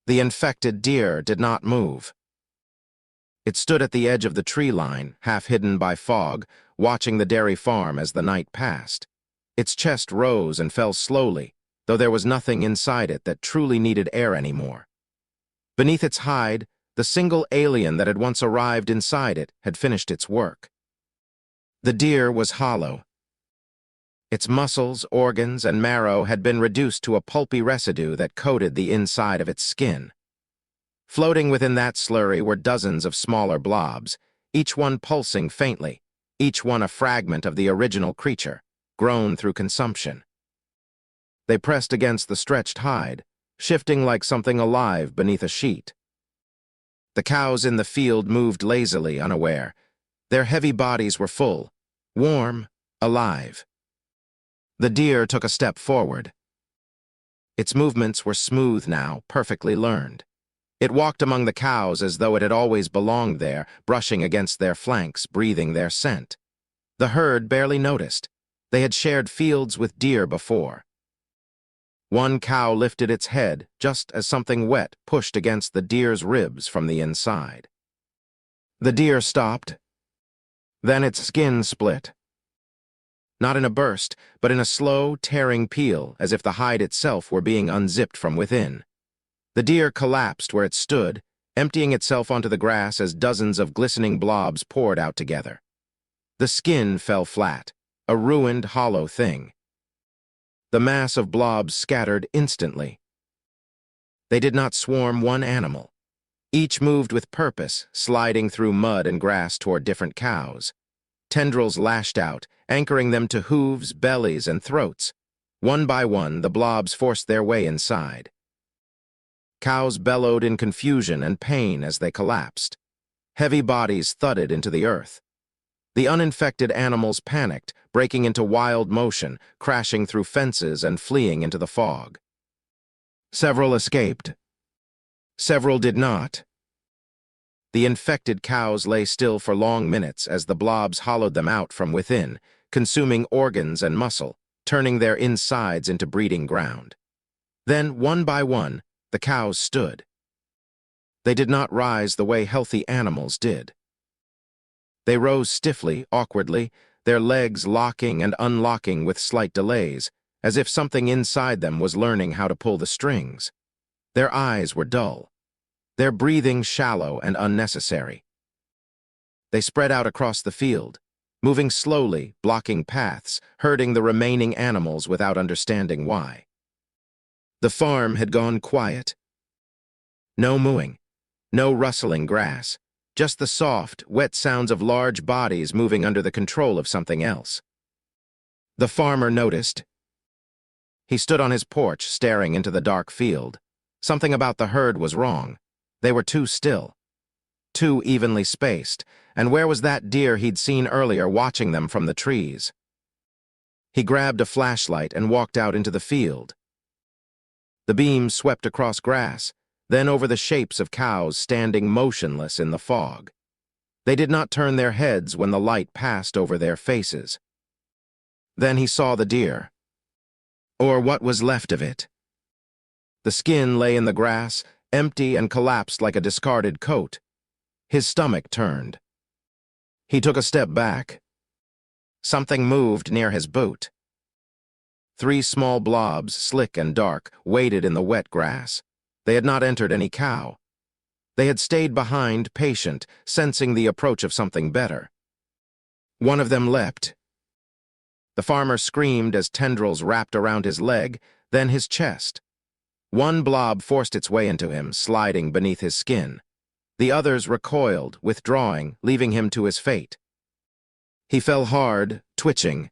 The infected deer did not move. It stood at the edge of the tree line, half hidden by fog, watching the dairy farm as the night passed. Its chest rose and fell slowly, though there was nothing inside it that truly needed air anymore. Beneath its hide, the single alien that had once arrived inside it had finished its work. The deer was hollow. Its muscles, organs, and marrow had been reduced to a pulpy residue that coated the inside of its skin. Floating within that slurry were dozens of smaller blobs, each one pulsing faintly, each one a fragment of the original creature, grown through consumption. They pressed against the stretched hide, shifting like something alive beneath a sheet. The cows in the field moved lazily, unaware. Their heavy bodies were full, warm, alive. The deer took a step forward. Its movements were smooth now, perfectly learned. It walked among the cows as though it had always belonged there, brushing against their flanks, breathing their scent. The herd barely noticed. They had shared fields with deer before. One cow lifted its head just as something wet pushed against the deer's ribs from the inside. The deer stopped. Then its skin split. Not in a burst, but in a slow, tearing peel, as if the hide itself were being unzipped from within. The deer collapsed where it stood, emptying itself onto the grass as dozens of glistening blobs poured out together. The skin fell flat, a ruined, hollow thing. The mass of blobs scattered instantly. They did not swarm one animal. Each moved with purpose, sliding through mud and grass toward different cows. Tendrils lashed out, anchoring them to hooves, bellies, and throats. One by one, the blobs forced their way inside. Cows bellowed in confusion and pain as they collapsed. Heavy bodies thudded into the earth. The uninfected animals panicked, breaking into wild motion, crashing through fences and fleeing into the fog. Several escaped. Several did not. The infected cows lay still for long minutes as the blobs hollowed them out from within, consuming organs and muscle, turning their insides into breeding ground. Then, one by one, the cows stood. They did not rise the way healthy animals did. They rose stiffly, awkwardly, their legs locking and unlocking with slight delays, as if something inside them was learning how to pull the strings. Their eyes were dull, their breathing shallow and unnecessary. They spread out across the field, moving slowly, blocking paths, herding the remaining animals without understanding why. The farm had gone quiet. No mooing, no rustling grass. Just the soft, wet sounds of large bodies moving under the control of something else. The farmer noticed. He stood on his porch, staring into the dark field. Something about the herd was wrong. They were too still, too evenly spaced, and where was that deer he'd seen earlier watching them from the trees? He grabbed a flashlight and walked out into the field. The beam swept across grass, then over the shapes of cows standing motionless in the fog. They did not turn their heads when the light passed over their faces. Then he saw the deer, or what was left of it. The skin lay in the grass, empty and collapsed like a discarded coat. His stomach turned. He took a step back. Something moved near his boot. 3 small blobs, slick and dark, waded in the wet grass. They had not entered any cow. They had stayed behind, patient, sensing the approach of something better. One of them leapt. The farmer screamed as tendrils wrapped around his leg, then his chest. One blob forced its way into him, sliding beneath his skin. The others recoiled, withdrawing, leaving him to his fate. He fell hard, twitching.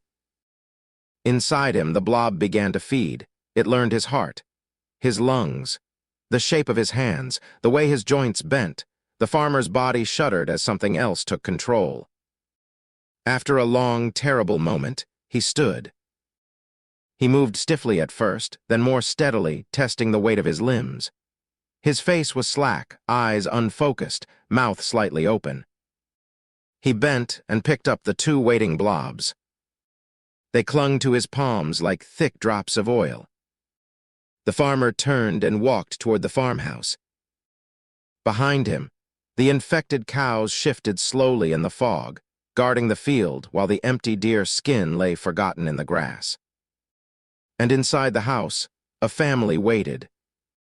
Inside him, the blob began to feed. It learned his heart, his lungs, the shape of his hands, the way his joints bent. The farmer's body shuddered as something else took control. After a long, terrible moment, he stood. He moved stiffly at first, then more steadily, testing the weight of his limbs. His face was slack, eyes unfocused, mouth slightly open. He bent and picked up the 2 waiting blobs. They clung to his palms like thick drops of oil. The farmer turned and walked toward the farmhouse. Behind him, the infected cows shifted slowly in the fog, guarding the field while the empty deer skin lay forgotten in the grass. And inside the house, a family waited,